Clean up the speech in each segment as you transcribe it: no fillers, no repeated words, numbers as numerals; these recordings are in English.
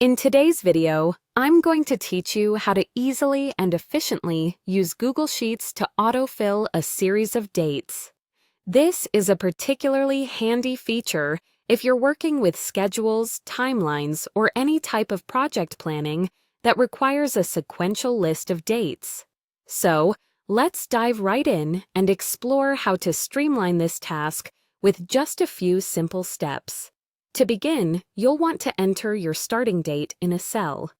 In today's video, I'm going to teach you how to easily and efficiently use Google Sheets to autofill a series of dates. This is a particularly handy feature if you're working with schedules, timelines, or any type of project planning that requires a sequential list of dates. So, let's dive right in and explore how to streamline this task with just a few simple steps. To begin, you'll want to enter your starting date in a cell.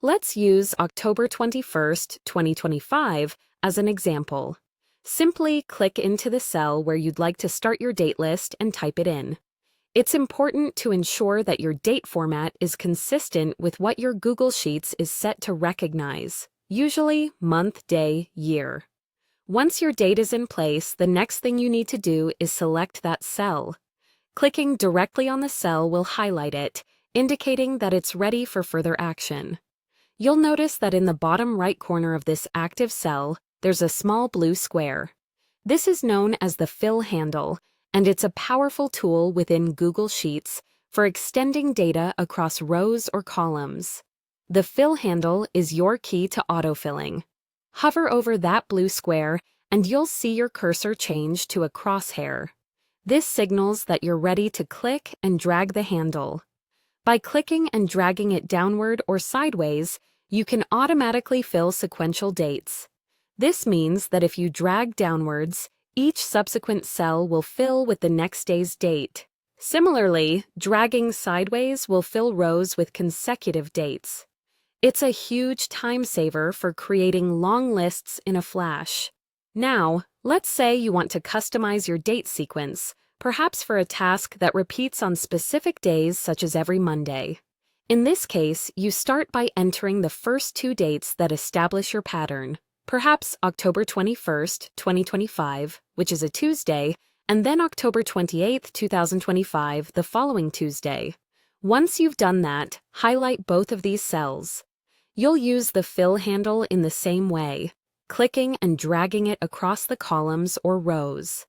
Let's use October 21st, 2025 as an example. Simply click into the cell where you'd like to start your date list and type it in. It's important to ensure that your date format is consistent with what your Google Sheets is set to recognize, usually month, day, year. Once your date is in place, the next thing you need to do is select that cell. Clicking directly on the cell will highlight it, indicating that it's ready for further action. You'll notice that in the bottom right corner of this active cell, there's a small blue square. This is known as the fill handle, and it's a powerful tool within Google Sheets for extending data across rows or columns. The fill handle is your key to autofilling. Hover over that blue square, and you'll see your cursor change to a crosshair. This signals that you're ready to click and drag the handle. By clicking and dragging it downward or sideways, you can automatically fill sequential dates. This means that if you drag downwards, each subsequent cell will fill with the next day's date. Similarly, dragging sideways will fill rows with consecutive dates. It's a huge time saver for creating long lists in a flash. Now, let's say you want to customize your date sequence, perhaps for a task that repeats on specific days such as every Monday. In this case, you start by entering the first two dates that establish your pattern, perhaps October 21st, 2025, which is a Tuesday, and then October 28th, 2025, the following Tuesday. Once you've done that, highlight both of these cells. You'll use the fill handle in the same way, clicking and dragging it across the columns or rows.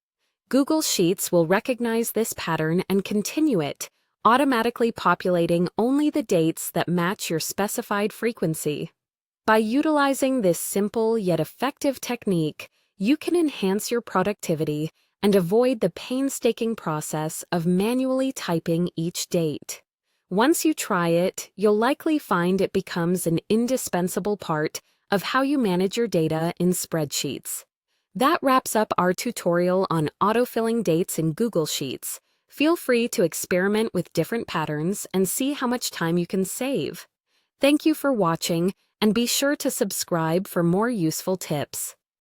Google Sheets will recognize this pattern and continue it, automatically populating only the dates that match your specified frequency. By utilizing this simple yet effective technique, you can enhance your productivity and avoid the painstaking process of manually typing each date. Once you try it, you'll likely find it becomes an indispensable part of how you manage your data in spreadsheets. That wraps up our tutorial on autofilling dates in Google Sheets. Feel free to experiment with different patterns and see how much time you can save. Thank you for watching, and be sure to subscribe for more useful tips.